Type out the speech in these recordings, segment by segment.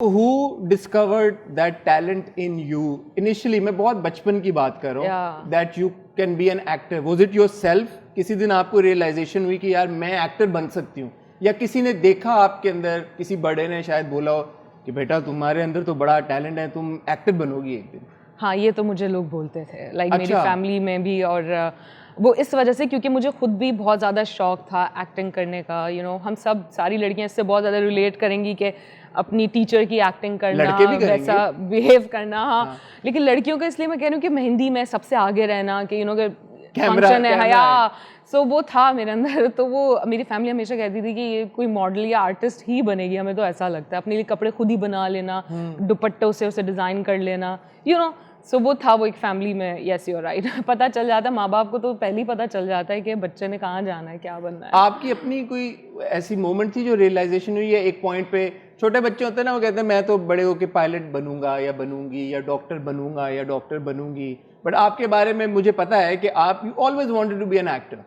Who discovered that talent in you? Initially, मैं बहुत बचपन की बात कर रहा हूँ. That you can be an actor. Was it yourself? किसी दिन आपको realization हुई कि यार मैं एक्टर बन सकती हूँ, या किसी ने देखा आपके अंदर, किसी बड़े ने शायद बोला हो कि बेटा तुम्हारे अंदर तो बड़ा टैलेंट है, तुम एक्टर बनोगी एक दिन? हाँ, ये तो मुझे लोग बोलते थे, लाइक मेरी फैमिली में भी, और वो इस वजह से क्योंकि मुझे खुद भी बहुत ज़्यादा शौक था एक्टिंग करने का. यू नो, हम सब सारी लड़कियां इससे बहुत ज़्यादा रिलेट करेंगी कि अपनी टीचर की एक्टिंग करना, वैसा बिहेव करना. हाँ, लेकिन लड़कियों का इसलिए मैं कह रही हूँ कि मेहंदी में सबसे आगे रहना, कि यू नो फंक्शन है हया, सो वो था मेरे अंदर. तो वो मेरी फैमिली हमेशा कहती थी कि ये कोई मॉडल या आर्टिस्ट ही बनेगी, हमें तो ऐसा लगता है. अपने लिए कपड़े खुद ही बना लेना, दुपट्टों से उसे डिज़ाइन कर लेना, यू नो. सो वो था, वो एक फैमिली में. Yes, you are right. पता चल जाता है, माँ बाप को तो पहले ही पता चल जाता है कि बच्चे ने कहाँ जाना है, क्या बनना है. आपकी अपनी कोई ऐसी मोमेंट थी जो रियलाइजेशन हुई है एक पॉइंट पे? छोटे बच्चे होते हैं ना, वो कहते हैं मैं तो बड़े होके पायलट बनूंगा या बनूंगी, या डॉक्टर बनूंगा या डॉक्टर बनूंगी, बट आपके बारे में मुझे पता है कि आप you always wanted to be an actor.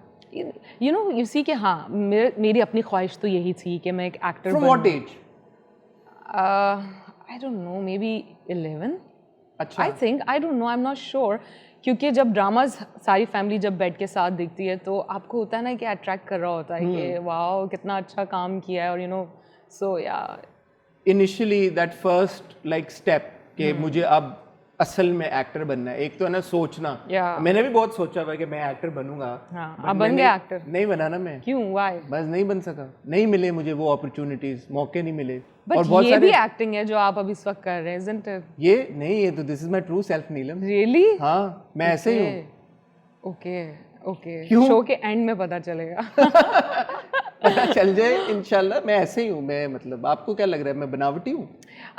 You know, you see कि हाँ, मेरी अपनी ख्वाहिश तो यही थी कि मैं एक actor. From what age? I don't know, maybe 11. अच्छा. I think, I don't know, I am not sure. क्योंकि जब ड्रामाज सारी फैमिली जब बैठ के साथ देखती है तो आपको होता है ना कि अट्रैक्ट कर रहा होता है कि वाओ कितना अच्छा काम किया है, और यू नो, सो या. Initially that first like step कि मुझे अब असल में एक्टर बनना है, एक तो है ना सोचना. मैंने भी बहुत सोचा हुआ कि मैं एक्टर बनूंगा. अब बन गया एक्टर? नहीं बना ना मैं. क्यों? व्हाई? बस नहीं बन सका, नहीं मिले मुझे वो अपॉर्चुनिटीज, मौके नहीं मिले. और बहुत ये भी एक्टिंग है जो आप अभी इस वक्त कर रहे हैं, isn't it? ये नहीं, ये तो this is my true self. Neelam, really? हाँ, मैं ऐसे ही हूँ. ओके. शो के एंड में पता चलेगा. पता चल जाए इंशाल्लाह. मैं ऐसे ही हूँ. मैं मतलब आपको क्या लग रहा है मैं बनावटी हूँ?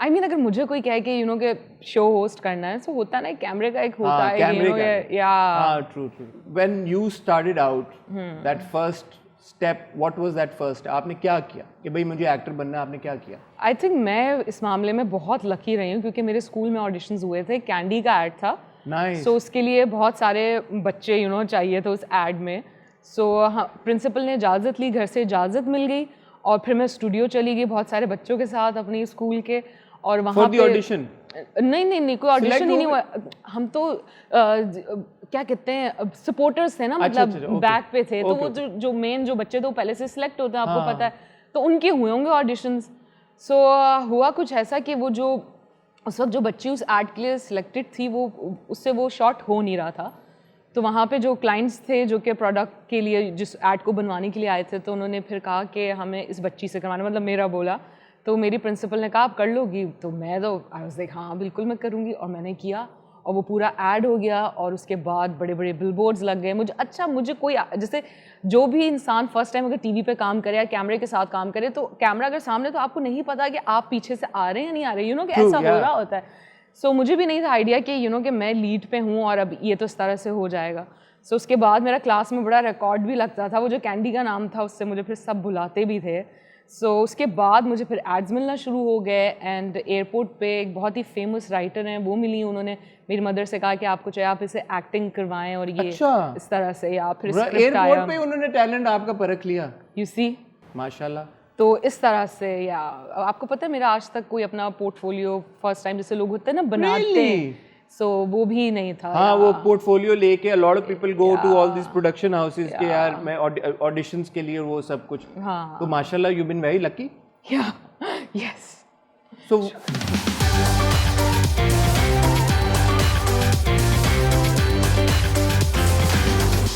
आई मीन, अगर मुझे कोई कहे कि यू नो के शो होस्ट करना है, तो होता है ना कैमरे का एक होता है, कैमरे you know, का. या true. When you started out that first step, what was that first? आपने क्या किया कि भाई मुझे एक्टर बनना है? आपने क्या किया? आई थिंक मैं इस मामले में बहुत लकी रही हूँ क्योंकि मेरे स्कूल में ऑडिशंस हुए थे. कैंडी का ऐड था. नाइस. सो उसके लिए बहुत सारे बच्चे यू नो चाहिए थे उस ऐड में. सो प्रिंसिपल ने इजाज़त ली, घर से इजाज़त मिल गई, और फिर मैं स्टूडियो चली गई बहुत सारे बच्चों के साथ अपनी स्कूल के. और वहाँ पे ऑडिशन? नहीं, कोई ऑडिशन ही नहीं हुआ. हम तो क्या कहते हैं, सपोर्टर्स थे ना, मतलब बैक पे थे. तो वो जो मेन जो बच्चे थे वो पहले से सिलेक्ट होते हैं, आपको पता है, तो उनके हुए होंगे ऑडिशंस. सो हुआ कुछ ऐसा कि वो जो उस वक्त जो बच्ची उस ऐड के लिए सिलेक्टेड थी, वो उससे वो शॉट हो नहीं रहा था. तो वहाँ पे जो क्लाइंट्स थे जो कि प्रोडक्ट के लिए जिस ऐड को बनवाने के लिए आए थे, तो उन्होंने फिर कहा कि हमें इस बच्ची से करवाना, मतलब मेरा बोला. तो मेरी प्रिंसिपल ने कहा आप कर लोगी? तो मैं तो आई वाज लाइक हाँ बिल्कुल मैं करूँगी. और मैंने किया, और वो पूरा ऐड हो गया, और उसके बाद बड़े बड़े बिलबोर्ड्स लग गए. मुझे कोई, जैसे जो भी इंसान फर्स्ट टाइम अगर टीवी पे काम करे या कैमरे के साथ काम करे, तो कैमरा अगर सामने तो आपको नहीं पता कि आप पीछे से आ रहे हैं या नहीं आ रहे, यू नो कि ऐसा हो रहा होता है. सो मुझे भी नहीं था आइडिया कि यू नो कि मैं लीड पे हूँ और अब ये तो इस तरह से हो जाएगा. सो उसके बाद मेरा क्लास में बड़ा रिकॉर्ड भी लगता था. वो जो कैंडी का नाम था उससे मुझे फिर सब बुलाते भी थे. सो उसके बाद मुझे फिर एड्स मिलना शुरू हो गए. एंड एयरपोर्ट पे एक बहुत ही फेमस राइटर हैं, वो मिली. उन्होंने मेरी मदर से कहा कि आपको चाहिए आप इसे एक्टिंग करवाएं, और ये इस तरह से. या फिर एयरपोर्ट पे उन्होंने टैलेंट आपका परख लिया. यू सी, माशाल्लाह. तो इस तरह से. या आपको पता है मेरा आज तक कोई अपना पोर्टफोलियो फर्स्ट टाइम जैसे लोग होते हैं ना बनाते हैं, सो वो भी नहीं था. हाँ, वो पोर्टफोलियो लेके a lot of people go to all these production houses के यार मैं ऑडिशंस के लिए वो सब कुछ. तो माशाल्लाह, you've been very lucky. Yeah, yes. So